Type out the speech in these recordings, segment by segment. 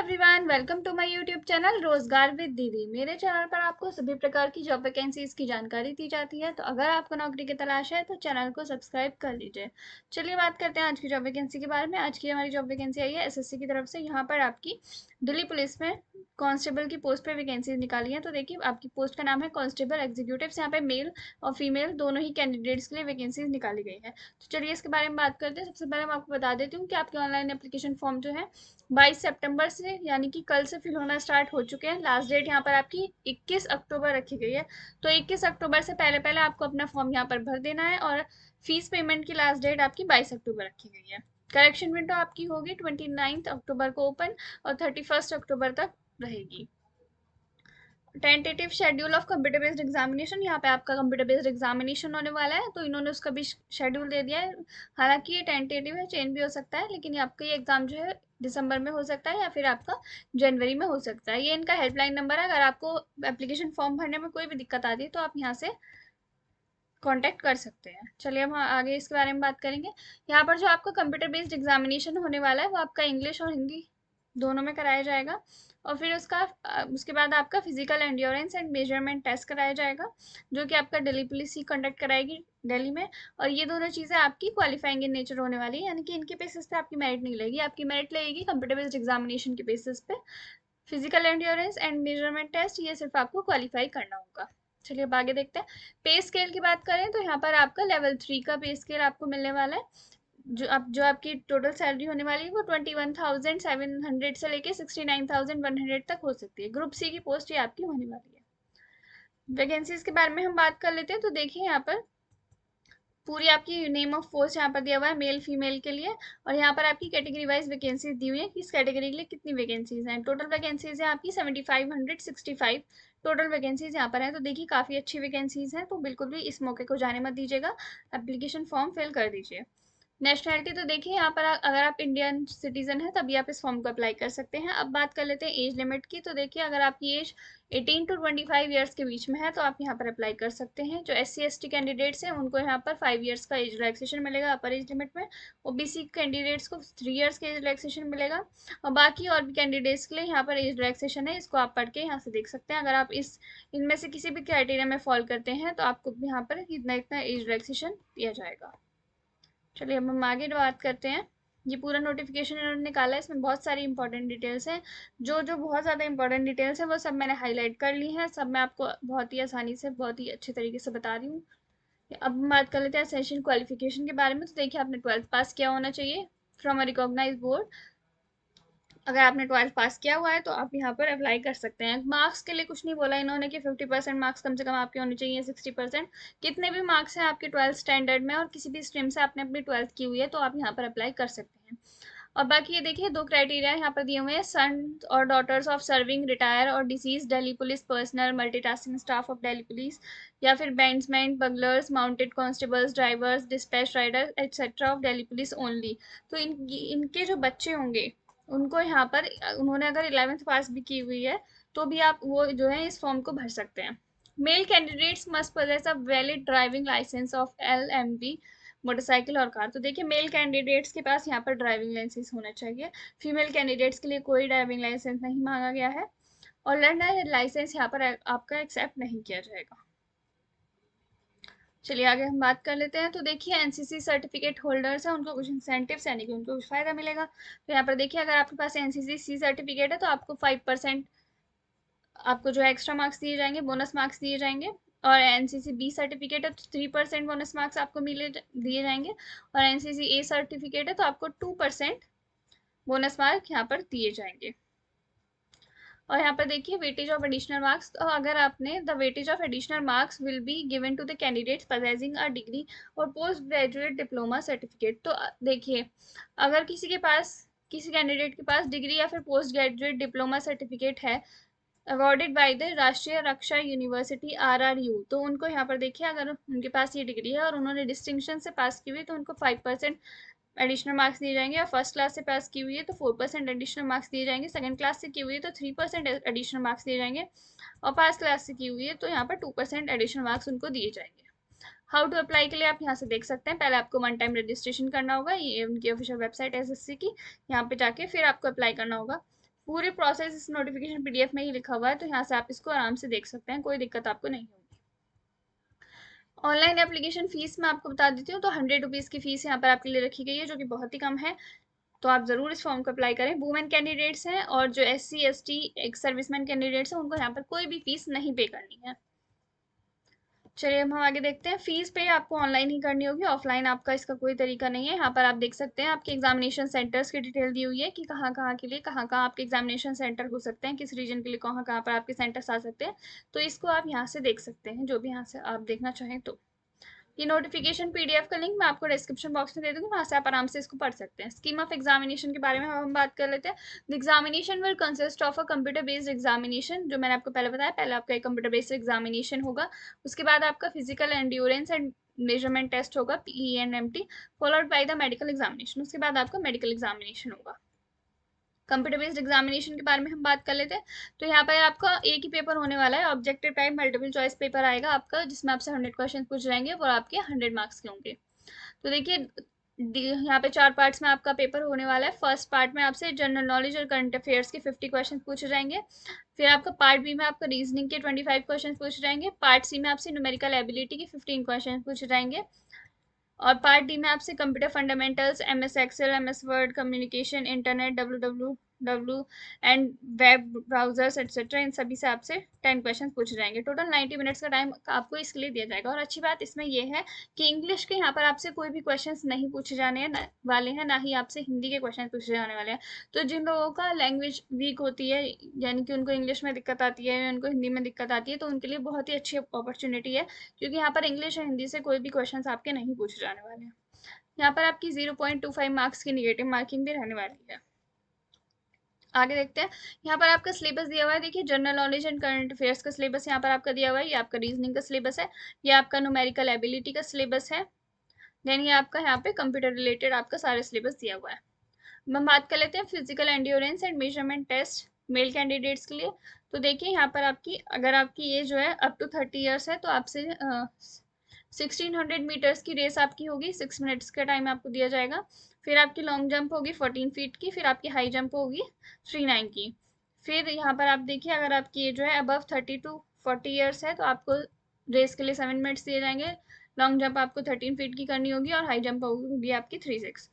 Everyone, welcome to my YouTube channel रोजगार with दीदी। मेरे चैनल पर आपको सभी प्रकार की जॉब वैकेंसीज की जानकारी दी जाती है। तो अगर आपको नौकरी की तलाश है तो चैनल को सब्सक्राइब कर लीजिए। चलिए बात करते हैं आज की जॉब वैकेंसी के बारे में। आज की हमारी जॉब वैकेंसी आई है एसएससी की तरफ से। यहाँ पर आपकी दिल्ली पुलिस में कांस्टेबल की पोस्ट पे वैकेंसीज निकाली है। तो देखिए, आपकी पोस्ट का नाम है कांस्टेबल एग्जीक्यूटिव। यहाँ पे मेल और फीमेल दोनों ही कैंडिडेट्स के लिए वैकेंसीज निकाली गई है। तो चलिए इसके बारे में बात करते हैं। सबसे पहले मैं आपको बता देती हूँ कि आपके ऑनलाइन एप्लीकेशन फॉर्म जो है 22 सितंबर से यानी कि कल से फिल होना स्टार्ट हो चुके हैं। लास्ट डेट यहाँ पर आपकी 21 अक्टूबर रखी गई है। तो 21 अक्टूबर से पहले पहले आपको अपना फॉर्म यहाँ पर भर देना है। और फीस पेमेंट की लास्ट डेट आपकी 22 अक्टूबर रखी गई है। करेक्शन विंडो आपकी होगी 29 अक्टूबर को ओपन और 31 अक्टूबर तक रहेगी। Tentative schedule of computer based examination, यहाँ पे आपका कंप्यूटर बेस्ड एग्जामिनेशन होने वाला है। तो इन्होंने उसका भी शेड्यूल दे दिया है। हालांकि ये टेंटेटिव है, चेंज भी हो सकता है, लेकिन ये आपका ये एग्जाम जो है दिसंबर में हो सकता है या फिर आपका जनवरी में हो सकता है। ये इनका हेल्पलाइन नंबर है। अगर आपको एप्लीकेशन फॉर्म भरने में कोई भी दिक्कत आती है तो आप यहाँ से कांटेक्ट कर सकते हैं। चलिए हम आगे इसके बारे में बात करेंगे। यहाँ पर जो आपका कंप्यूटर बेस्ड एग्जामिनेशन होने वाला है वो आपका इंग्लिश और हिंदी दोनों में कराया जाएगा। और फिर उसके बाद आपका physical endurance and measurement test कराया जाएगा, जो कि आपका दिल्ली पुलिस ही कंडक्ट कराएगी दिल्ली में। और ये दोनों चीज़ें आपकी क्वालिफाइंग इन नेचर होने वाली है, यानी कि इनके बेसिस पे आपकी मेरिट नहीं लगेगी। आपकी मेरिट लगेगी कंप्यूटर बेस्ड एग्जामिनेशन के बेसिस पे। Physical endurance and measurement test ये सिर्फ आपको क्वालिफाई करना होगा। चलिए अब आगे देखते हैं। पे स्केल की बात करें तो यहाँ पर आपका लेवल 3 का पे स्केल आपको मिलने वाला है। जो आपकी टोटल सैलरी होने वाली है वो 21,700 से लेके 69,100 तक हो सकती है। ग्रुप सी की पोस्ट ये आपकी होने वाली है। वैकेंसीज के बारे में हम बात कर लेते हैं। तो देखिए यहाँ पर पूरी आपकी नेम ऑफ पोस्ट यहाँ पर दिया हुआ है मेल फीमेल के लिए। और यहाँ पर आपकी कैटेगरी वाइज वैकेंसीज दी हुई है, किस कैटेगरी के लिए कितनी वैकेंसीज हैं। टोटल वैकेंसीज है आपकी 7565 टोटल वैकेंसीज यहाँ पर है। तो देखिए काफ़ी अच्छी वैकेंसीज हैं, तो बिल्कुल भी इस मौके को जाने मत दीजिएगा। एप्लीकेशन फॉर्म फिल कर दीजिए। नेशनैलिटी तो देखिए यहाँ पर अगर आप इंडियन सिटीजन हैं तभी आप इस फॉर्म को अप्लाई कर सकते हैं। अब बात कर लेते हैं एज लिमिट की। तो देखिए अगर आपकी एज 18 टू 25 ईयर्स के बीच में है तो आप यहाँ पर अप्लाई कर सकते हैं। जो SC ST कैंडिडेट्स हैं उनको यहाँ पर 5 ईयर्स का एज रिलैक्सेशन मिलेगा अपर एज लिमिट में। OBC कैंडिडेट्स को 3 ईयर्स का एज रिलैक्सेशन मिलेगा। और बाकी और भी कैंडिडेट्स के लिए यहाँ पर एज रिलैक्सेशन है, इसको आप पढ़ के यहाँ से देख सकते हैं। अगर आप इनमें से किसी भी क्राइटेरिया में फॉल करते हैं तो आपको यहाँ पर इतना इतना एज रिलैक्सेशन दिया जाएगा। चलिए अब हम आगे बात करते हैं। ये पूरा नोटिफिकेशन इन्होंने निकाला है, इसमें बहुत सारी इंपॉर्टेंट डिटेल्स हैं। जो जो बहुत ज़्यादा इंपॉर्टेंट डिटेल्स हैं वो सब मैंने हाईलाइट कर ली हैं। सब मैं आपको बहुत ही आसानी से बहुत ही अच्छे तरीके से बता रही हूँ। अब हम बात कर लेते हैं एसेंशियल क्वालिफिकेशन के बारे में। तो देखिए आपने 12th पास किया होना चाहिए फ्रॉम अ रिकॉग्नाइज बोर्ड। अगर आपने 12th पास किया हुआ है तो आप यहाँ पर अप्लाई कर सकते हैं। मार्क्स के लिए कुछ नहीं बोला इन्होंने कि 50% मार्क्स कम से कम आपके होने चाहिए, 60%। कितने भी मार्क्स हैं आपके 12th स्टैंडर्ड में और किसी भी स्ट्रीम से आपने अपनी 12th की हुई है तो आप यहाँ पर अप्लाई कर सकते हैं। और बाकी ये देखिए 2 क्राइटेरिया यहाँ पर दिए हुए हैं। सन और डॉटर्स ऑफ सर्विंग रिटायर और deceased Delhi police personnel multitasking staff of Delhi police, या फिर bandsman buglers mounted constables drivers dispatch rider etcetera of Delhi police only. तो इनके जो बच्चे होंगे उनको यहाँ पर उन्होंने अगर 11th पास भी की हुई है तो भी आप वो जो है इस फॉर्म को भर सकते हैं। Male candidates must possess a valid driving licence of LMV motorcycle और कार। तो देखिए मेल कैंडिडेट्स के पास यहाँ पर ड्राइविंग लाइसेंस होना चाहिए। फीमेल कैंडिडेट्स के लिए कोई ड्राइविंग लाइसेंस नहीं मांगा गया है। और लर्नर लाइसेंस यहाँ पर आपका एक्सेप्ट नहीं किया जाएगा। चलिए आगे हम बात कर लेते हैं। तो देखिए NCC सर्टिफिकेट होल्डर्स हैं उनको कुछ इंसेंटिव्स यानी कि उनको कुछ फायदा मिलेगा। तो यहाँ पर देखिए अगर आपके पास NCC C सर्टिफिकेट है तो आपको 5% आपको जो है एक्स्ट्रा मार्क्स दिए जाएंगे, बोनस मार्क्स दिए जाएंगे। और NCC B सर्टिफिकेट है तो 3% बोनस मार्क्स आपको दिए जाएंगे। और NCC A सर्टिफिकेट है तो आपको 2% बोनस मार्क यहाँ पर दिए जाएंगे। और यहाँ पर देखिए वेटेज ऑफ एडिशनल मार्क्स। तो अगर आपने the weightage of additional marks will be given to the candidates possessing a degree और पोस्ट ग्रेजुएट डिप्लोमा सर्टिफिकेट। तो देखिए अगर किसी कैंडिडेट के पास डिग्री या फिर पोस्ट ग्रेजुएट डिप्लोमा सर्टिफिकेट है अवॉर्डेड बाय द राष्ट्रीय रक्षा यूनिवर्सिटी RRU, तो उनको यहाँ पर देखिए अगर उनके पास ये डिग्री है और उन्होंने डिस्टिंक्शन से पास की हुई तो उनको 5% एडिशनल मार्क्स दिए जाएंगे। और फर्स्ट क्लास से पास की हुई है तो 4% एडिशनल मार्क्स दिए जाएंगे। सेकंड क्लास से की हुई है तो 3% एडिशनल मार्क्स दिए जाएंगे। और फर्स्ट क्लास से की हुई है तो यहाँ पर 2% एडिशनल मार्क्स उनको दिए जाएंगे। हाउ टू अप्लाई के लिए आप यहाँ से देख सकते हैं। पहले आपको 1 टाइम रजिस्ट्रेशन करना होगा, ये उनकी ऑफिशियल वेबसाइट SSC की। यहाँ पे जाके फिर आपको अप्लाई करना होगा। पूरे प्रोसेस इस नोटिफिकेशन पीडीएफ में ही लिखा हुआ है, तो यहाँ से आप इसको आराम से देख सकते हैं, कोई दिक्कत आपको नहीं होगी। ऑनलाइन एप्लीकेशन फीस मैं आपको बता देती हूँ, तो 100 रुपीज़ की फीस यहाँ पर आपके लिए रखी गई है, जो कि बहुत ही कम है। तो आप ज़रूर इस फॉर्म को अप्लाई करें। वुमेन कैंडिडेट्स हैं और जो SC ST एक सर्विसमैन कैंडिडेट्स हैं, उनको यहाँ पर कोई भी फीस नहीं पे करनी है। चलिए हम आगे देखते हैं। फीस पे आपको ऑनलाइन ही करनी होगी, ऑफलाइन आपका इसका कोई तरीका नहीं है। यहाँ पर आप देख सकते हैं आपके एग्जामिनेशन सेंटर्स की डिटेल दी हुई है कि कहाँ कहाँ के लिए कहाँ कहाँ आपके एग्जामिनेशन सेंटर हो सकते हैं, किस रीजन के लिए कहाँ कहाँ पर आपके सेंटर्स आ सकते हैं। तो इसको आप यहाँ से देख सकते हैं, जो भी यहाँ से आप देखना चाहें तो। ये नोटिफिकेशन पीडीएफ का लिंक मैं आपको डिस्क्रिप्शन बॉक्स में दे दूंगी, वहां से आप आराम से इसको पढ़ सकते हैं। स्कीम ऑफ एग्जामिनेशन के बारे में हम बात कर लेते हैं। The examination will consist of a computer based examination, जो मैंने आपको पहले बताया, पहले आपका एक कंप्यूटर बेस्ड एग्जामिनेशन होगा, उसके बाद आपका physical endurance and measurement test होगा, PENMT, followed by the medical examination, उसके बाद आपका मेडिकल एग्जामिनेशन होगा। कंप्यूटर बेस्ड एग्जामिनेशन के बारे में हम बात कर लेते हैं। तो यहाँ पर आपका एक ही पेपर होने वाला है, objective type multiple choice paper आएगा आपका, जिसमें आपसे 100 क्वेश्चन पूछ जाएंगे और आपके 100 मार्क्स के होंगे। तो देखिए यहाँ पे 4 पार्ट्स में आपका पेपर होने वाला है। फर्स्ट पार्ट में आपसे जनरल नॉलेज और करंट अफेयर्स के 50 क्वेश्चन पूछे जाएंगे। फिर आपका पार्ट बी में आपका रीजनिंग के 25 क्वेश्चन पूछे जाएंगे। पार्ट सी में आपसे न्यूमेरिकल एबिलिटी के 15 क्वेश्चन पूछे जाएंगे। और पार्ट डी में आपसे computer fundamentals, MS Excel, MS Word, communication, internet, WWW and web browsers etcetera, इन सभी से आपसे 10 क्वेश्चन पूछे जाएंगे। टोटल 90 मिनट्स का टाइम आपको इसके लिए दिया जाएगा। और अच्छी बात इसमें यह है कि इंग्लिश के यहाँ पर आपसे कोई भी क्वेश्चन नहीं पूछे जाने वाले हैं, ना ही आपसे हिंदी के क्वेश्चन पूछे जाने वाले हैं। तो जिन लोगों का लैंग्वेज वीक होती है, यानी कि उनको इंग्लिश में दिक्कत आती है, उनको हिंदी में दिक्कत आती है, तो उनके लिए बहुत ही अच्छी अपॉर्चुनिटी है, क्योंकि यहाँ पर इंग्लिश और हिंदी से कोई भी क्वेश्चंस आपके नहीं पूछे जाने वाले हैं। यहाँ पर आपकी 0.25 मार्क्स की निगेटिव मार्किंग भी रहने वाली है। आगे देखते हैं। यहाँ पर आपका सिलेबस दिया हुआ है, देखिए general knowledge and current affairs का सिलेबस यहाँ पर आपका दिया हुआ है। ये आपका रीजनिंग का सिलेबस है, ये आपका न्यूमेरिकल एबिलिटी का सिलेबस है, देन ये आपका यहाँ पे कंप्यूटर रिलेटेड आपका सारा सिलेबस दिया हुआ है। हम बात कर लेते हैं physical endurance and measurement test male candidates के लिए। तो देखिए यहाँ पर आपकी, अगर आपकी एज जो है अप टू 30 ईयर्स है, तो आपसे 1600 मीटर्स की रेस आपकी होगी, 6 मिनट्स का टाइम आपको दिया जाएगा। फिर आपकी लॉन्ग जंप होगी 14 फीट की, फिर आपकी हाई जंप होगी 39 की। फिर यहाँ पर आप देखिए, अगर आपकी एज जो है अबव 30 टू 40 ईयर्स है, तो आपको रेस के लिए 7 मिनट्स दिए जाएंगे। लॉन्ग जंप आपको 13 फीट की करनी होगी और हाई जंप होगी आपकी 36।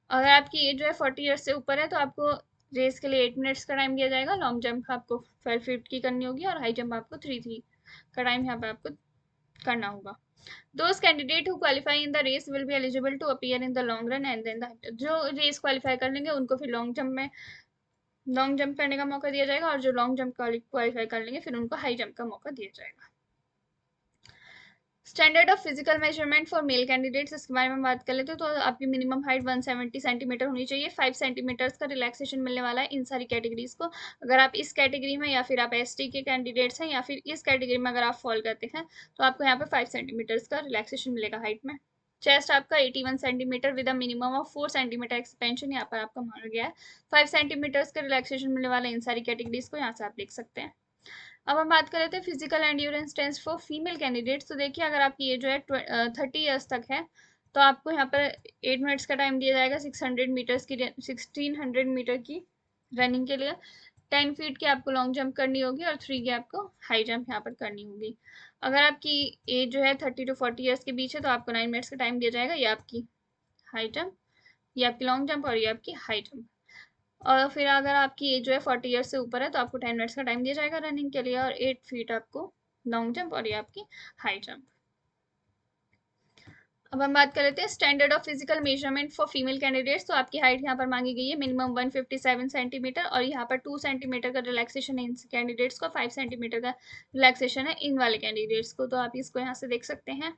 अगर आपकी एज जो है 40 ईयर्स से ऊपर है, तो आपको रेस के लिए 8 मिनट्स का टाइम दिया जाएगा। लॉन्ग जंप आपको 12 फीट की करनी होगी और हाई जंप आपको 3 का टाइम यहाँ पे आपको करना होगा। Those candidate who qualify in the race will be eligible to appear in the long run and then the जो रेस क्वालिफाई कर लेंगे उनको फिर लॉन्ग जंप करने का मौका दिया जाएगा, और जो लॉन्ग जंप क्वालिफाई कर लेंगे फिर उनको हाई जंप का मौका दिया जाएगा। Standard of physical measurement for male candidates, इसके बारे में बात कर लेते हैं। तो आपकी मिनिमम हाइट 170 सेंटीमीटर होनी चाहिए। 5 सेंटीमीटर्स का रिलैक्सेशन मिलने वाला है इन सारी कैटेगरीज को। अगर आप इस कैटेगरी में या फिर आप ST के कैंडिडेट्स हैं, या फिर इस कैटेगरी में अगर आप फॉल करते हैं, तो आपको यहाँ पे 5 सेंटीमीटर्स का रिलैक्सेशन मिलेगा हाइट में। चेस्ट आपका 81 centimetre with a minimum of 4 centimetre expansion यहाँ पर आपका माना गया है। 5 सेंटीमीटर्स का रिलैक्सेशन मिलने वाला है इन सारी कैटेगरीज को, यहाँ से आप देख सकते हैं। अब हम बात कर लेते हैं physical endurance test for female candidates. तो देखिए, अगर आपकी एज जो है 30 ईयर्स तक है, तो आपको यहाँ पर 8 मिनट्स का टाइम दिया जाएगा 1600 मीटर की रनिंग के लिए। 10 फीट की आपको लॉन्ग जंप करनी होगी और 3 की आपको हाई जंप यहाँ पर करनी होगी। अगर आपकी एज जो है 30 टू 40 ईयर्स के बीच है, तो आपको 9 मिनट्स का टाइम दिया जाएगा। ये आपकी हाई जंप, ये आपकी लॉन्ग जंप और ये आपकी हाई जंप। और फिर अगर आपकी एज जो है 40 ईयर्स से ऊपर है, तो आपको 10 मिनट्स का टाइम दिया जाएगा रनिंग के लिए, और 8 फीट आपको लॉन्ग जंप और ये आपकी हाई जंप। अब हम बात कर लेते हैं standard of physical measurement for female candidates. तो आपकी हाइट यहाँ पर मांगी गई है मिनिमम 157 सेंटीमीटर, और यहाँ पर 2 सेंटीमीटर का रिलैक्सेशन है इन कैंडिडेट्स को, 5 सेंटीमीटर का रिलैक्सेशन है इन वाले कैंडिडेट्स को। तो आप इसको यहाँ से देख सकते हैं।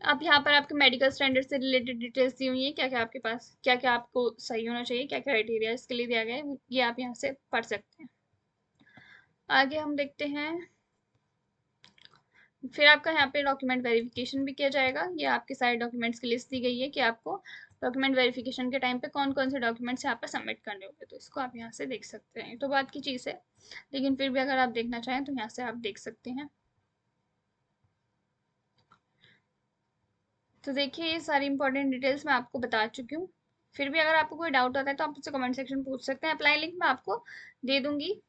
अब यहाँ पर आपके मेडिकल स्टैंडर्ड से रिलेटेड डिटेल्स दी हुई है, क्या क्या आपके पास, क्या क्या आपको सही होना चाहिए, क्या क्राइटेरिया इसके लिए दिया गया है, ये आप यहाँ से पढ़ सकते हैं। आगे हम देखते हैं। फिर आपका यहाँ पे डॉक्यूमेंट वेरिफिकेशन भी किया जाएगा। ये आपके सारे डॉक्यूमेंट्स की लिस्ट दी गई है कि आपको डॉक्यूमेंट वेरिफिकेशन के टाइम पे कौन कौन से डॉक्यूमेंट्स यहाँ पर सबमिट करने होंगे, तो इसको आप यहाँ से देख सकते हैं। तो बात की चीज़ है, लेकिन फिर भी अगर आप देखना चाहें तो यहाँ से आप देख सकते हैं। तो देखिए, ये सारी इंपॉर्टेंट डिटेल्स मैं आपको बता चुकी हूँ। फिर भी अगर आपको कोई डाउट आता है तो आप मुझसे कमेंट सेक्शन में पूछ सकते हैं। अप्लाई लिंक मैं आपको दे दूंगी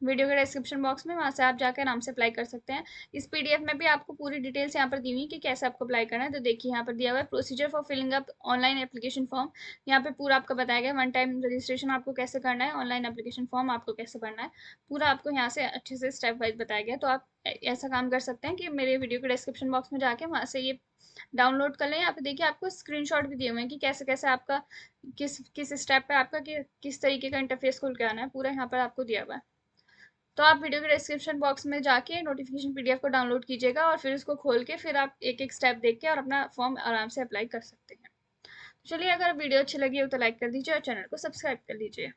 वीडियो के डिस्क्रिप्शन बॉक्स में, वहां से आप जाकर आराम से अप्लाई कर सकते हैं। इस पीडीएफ में भी आपको पूरी डिटेल्स यहाँ पर दी हुई है कि कैसे आपको अप्लाई करना है। तो देखिए यहाँ पर दिया हुआ है procedure for filling up online application form. यहाँ पे पूरा आपका बताया गया वन टाइम रजिस्ट्रेशन आपको कैसे करना है, ऑनलाइन एप्लीकेशन फॉर्म आपको कैसे भरना है, पूरा आपको यहाँ से अच्छे से स्टेप वाइज बताया गया। तो आप ऐसा काम कर सकते हैं कि मेरे वीडियो के डिस्क्रिप्शन बॉक्स में जाके वहां से ये डाउनलोड कर लें। यहाँ पे देखिए आपको स्क्रीनशॉट भी दिए हुए हैं कि कैसे कैसे आपका किस किस स्टेप पे आपका किस तरीके का इंटरफेस खुल के आना है, पूरा यहाँ पर आपको दिया हुआ है। तो आप वीडियो के डिस्क्रिप्शन बॉक्स में जाके नोटिफिकेशन पीडीएफ को डाउनलोड कीजिएगा और फिर उसको खोल के फिर आप एक एक स्टेप देख के और अपना फॉर्म आराम से अप्लाई कर सकते हैं। चलिए, अगर वीडियो अच्छी लगी हो तो लाइक कर दीजिए और चैनल को सब्सक्राइब कर लीजिए।